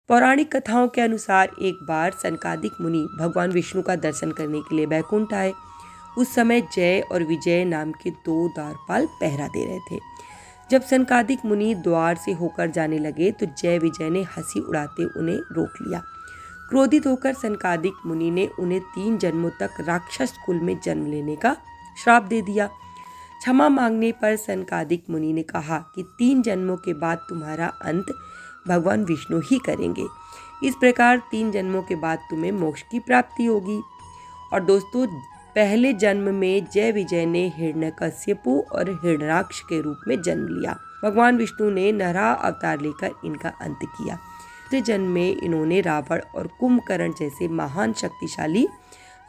पौराणिक कथाओं के अनुसार एक बार सनकादिक मुनि भगवान विष्णु का दर्शन करने के लिए बैकुंठ आए। उस समय जय और विजय नाम के दो द्वारपाल पहरा दे रहे थे। जब सनकादिक मुनि द्वार से होकर जाने लगे तो जय विजय ने हंसी उड़ाते उन्हें रोक लिया। क्रोधित होकर सनकादिक मुनि ने उन्हें 3 जन्मों तक राक्षस कुल में जन्म लेने का श्राप दे दिया। क्षमा मांगने पर सनकादिक मुनि ने कहा कि 3 जन्मों के बाद तुम्हारा अंत भगवान विष्णु ही करेंगे। इस प्रकार 3 जन्मों के बाद तुम्हें मोक्ष की प्राप्ति होगी। और दोस्तों, पहले जन्म में जय विजय ने हिरण्यकश्यपु और हिरण्याक्ष के रूप में जन्म लिया। भगवान विष्णु ने नरहा अवतार लेकर इनका अंत किया। दूसरे जन्म में इन्होंने रावण और कुंभकर्ण जैसे महान शक्तिशाली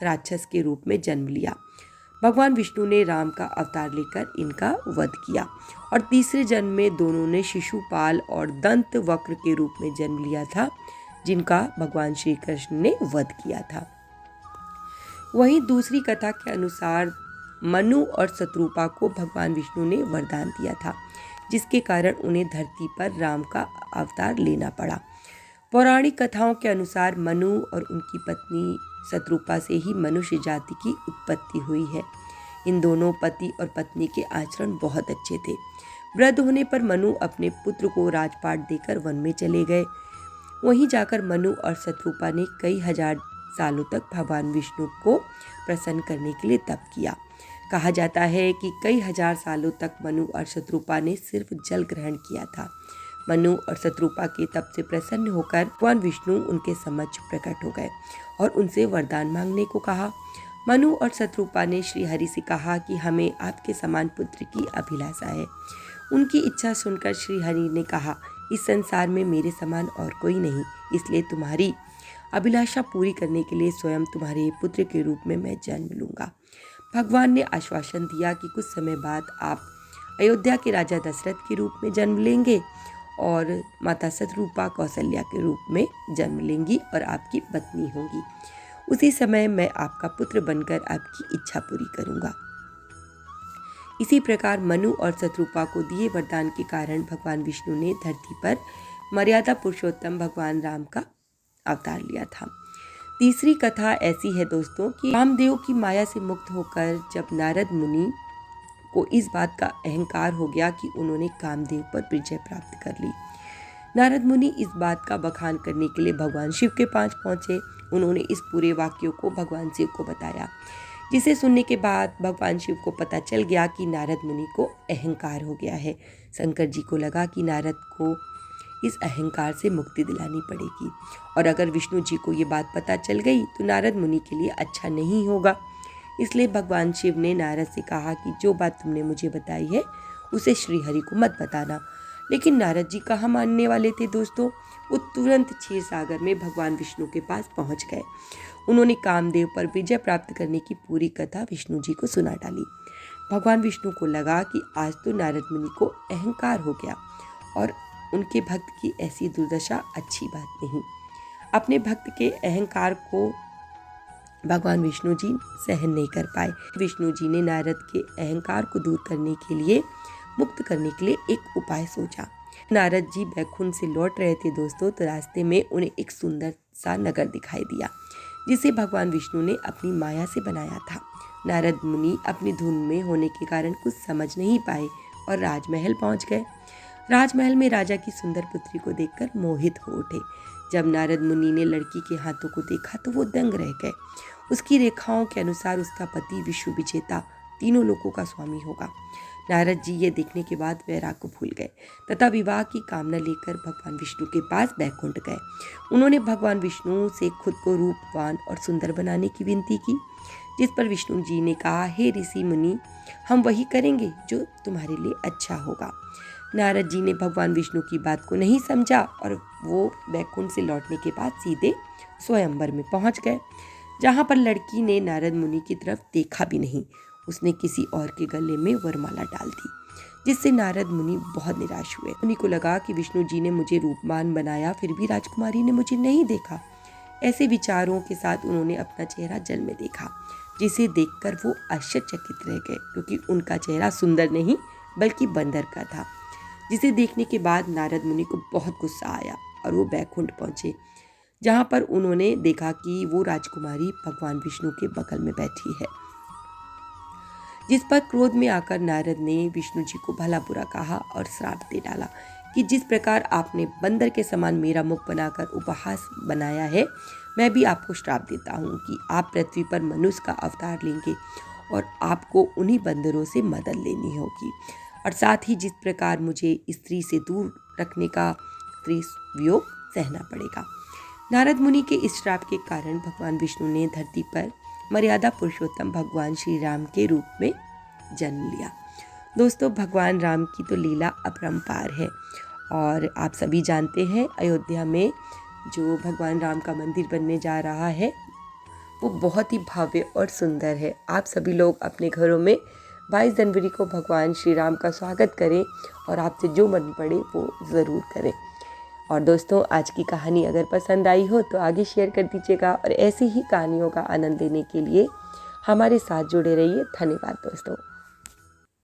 राक्षस के रूप में जन्म लिया। भगवान विष्णु ने राम का अवतार लेकर इनका वध किया। और तीसरे जन्म में दोनों ने शिशुपाल और दंत वक्र के रूप में जन्म लिया था, जिनका भगवान श्री कृष्ण ने वध किया था। वहीं दूसरी कथा के अनुसार मनु और शत्रुपा को भगवान विष्णु ने वरदान दिया था, जिसके कारण उन्हें धरती पर राम का अवतार लेना पड़ा। पौराणिक कथाओं के अनुसार मनु और उनकी पत्नी शत्रुपा से ही मनुष्य जाति की उत्पत्ति हुई है। इन दोनों पति और पत्नी के आचरण बहुत अच्छे थे। वृद्ध होने पर मनु अपने पुत्र को राजपाट देकर वन में चले गए। वहीं जाकर मनु और शत्रुपा ने कई हजार सालों तक भगवान विष्णु को प्रसन्न करने के लिए तप किया। कहा जाता है कि कई हजार सालों तक मनु और शत्रुपा ने सिर्फ जल ग्रहण किया था। मनु और शत्रुपा के तप से प्रसन्न होकर भगवान विष्णु उनके समक्ष प्रकट हो गए और उनसे वरदान मांगने को कहा। मनु और शत्रुपा ने श्री हरि से कहा कि हमें आपके समान पुत्र की अभिलाषा है। उनकी इच्छा सुनकर श्री हरि ने कहा, इस संसार में मेरे समान और कोई नहीं, इसलिए तुम्हारी अभिलाषा पूरी करने के लिए स्वयं तुम्हारे पुत्र के रूप में मैं जन्म लूंगा। भगवान ने आश्वासन दिया कि कुछ समय बाद आप अयोध्या के राजा दशरथ के रूप में जन्म लेंगे और माता शत्रुपा कौशल्या के रूप में जन्म लेंगी और आपकी पत्नी होंगी। उसी समय मैं आपका पुत्र बनकर आपकी इच्छा पूरी करूंगा। इसी प्रकार मनु और शत्रुपा को दिए वरदान के कारण भगवान विष्णु ने धरती पर मर्यादा पुरुषोत्तम भगवान राम का अवतार लिया था। तीसरी कथा ऐसी है दोस्तों कि कामदेव की माया से मुक्त होकर जब नारद मुनि को इस बात का अहंकार हो गया कि उन्होंने कामदेव पर विजय प्राप्त कर ली। नारद मुनि इस बात का बखान करने के लिए भगवान शिव के पास पहुंचे। उन्होंने इस पूरे वाक्य को भगवान शिव को बताया, जिसे सुनने के बाद भगवान शिव को पता चल गया कि नारद मुनि को अहंकार हो गया है। शंकर जी को लगा कि नारद को इस अहंकार से मुक्ति दिलानी पड़ेगी और अगर विष्णु जी को ये बात पता चल गई तो नारद मुनि के लिए अच्छा नहीं होगा। इसलिए भगवान शिव ने नारद से कहा कि जो बात तुमने मुझे बताई है उसे श्री हरि को मत बताना। लेकिन नारद जी कहाँ मानने वाले थे दोस्तों। वो तुरंत क्षीर सागर में भगवान विष्णु के पास पहुंच गए। उन्होंने कामदेव पर विजय प्राप्त करने की पूरी कथा विष्णु जी को सुना डाली। भगवान विष्णु को लगा कि आज तो नारद मुनि को अहंकार हो गया और उनके भक्त की ऐसी दुर्दशा अच्छी बात नहीं। अपने भक्त के अहंकार को भगवान विष्णु जी सहन नहीं कर पाए। विष्णु जी ने नारद के अहंकार को दूर करने के लिए, मुक्त करने के लिए एक उपाय सोचा। नारद जी बैकुंठ से लौट रहे थे दोस्तों, तो रास्ते में उन्हें एक सुंदर सा नगर दिखाई दिया, जिसे भगवान विष्णु ने अपनी माया से बनाया था। नारद मुनि अपनी धुन में होने के कारण कुछ समझ नहीं पाए और राजमहल पहुंच गए। राजमहल में राजा की सुंदर पुत्री को देखकर मोहित हो उठे। जब नारद मुनि ने लड़की के हाथों को देखा तो वो दंग रह गए। उसकी रेखाओं के अनुसार उसका पति विश्व विजेता, तीनों लोकों का स्वामी होगा। नारद जी ये देखने के बाद वैराग को भूल गए तथा विवाह की कामना लेकर भगवान विष्णु के पास बैकुंठ गए। उन्होंने भगवान विष्णु से खुद को रूपवान और सुंदर बनाने की विनती की, जिस पर विष्णु जी ने कहा, हे ऋषि मुनि, हम वही करेंगे जो तुम्हारे लिए अच्छा होगा। नारद जी ने भगवान विष्णु की बात को नहीं समझा और वो बैकुंठ से लौटने के बाद सीधे स्वयंवर में पहुंच गए, जहां पर लड़की ने नारद मुनि की तरफ देखा भी नहीं। उसने किसी और के गले में वरमाला डाल दी, जिससे नारद मुनि बहुत निराश हुए। मुनि को लगा कि विष्णु जी ने मुझे रूपवान बनाया, फिर भी राजकुमारी ने मुझे नहीं देखा। ऐसे विचारों के साथ उन्होंने अपना चेहरा जल में देखा, जिसे देखकर वो आश्चर्यचकित रह गए, क्योंकि उनका चेहरा सुंदर नहीं बल्कि बंदर का था। जिसे देखने के बाद नारद मुनि को बहुत गुस्सा आया और वो बैकुंठ पहुँचे, जहाँ पर उन्होंने देखा कि वो राजकुमारी भगवान विष्णु के बगल में बैठी है। जिस पर क्रोध में आकर नारद ने विष्णु जी को भला बुरा कहा और श्राप दे डाला कि जिस प्रकार आपने बंदर के समान मेरा मुख बनाकर उपहास बनाया है, मैं भी आपको श्राप देता हूँ कि आप पृथ्वी पर मनुष्य का अवतार लेंगे और आपको उन्हीं बंदरों से मदद लेनी होगी, और साथ ही जिस प्रकार मुझे स्त्री से दूर रखने का स्त्री वियोग सहना पड़ेगा। नारद मुनि के इस श्राप के कारण भगवान विष्णु ने धरती पर मर्यादा पुरुषोत्तम भगवान श्री राम के रूप में जन्म लिया। दोस्तों, भगवान राम की तो लीला अपरंपार है और आप सभी जानते हैं अयोध्या में जो भगवान राम का मंदिर बनने जा रहा है वो बहुत ही भव्य और सुंदर है। आप सभी लोग अपने घरों में 22 जनवरी को भगवान श्री राम का स्वागत करें और आपसे जो मन पड़े वो ज़रूर करें। और दोस्तों, आज की कहानी अगर पसंद आई हो तो आगे शेयर कर दीजिएगा और ऐसी ही कहानियों का आनंद लेने के लिए हमारे साथ जुड़े रहिए। धन्यवाद दोस्तों।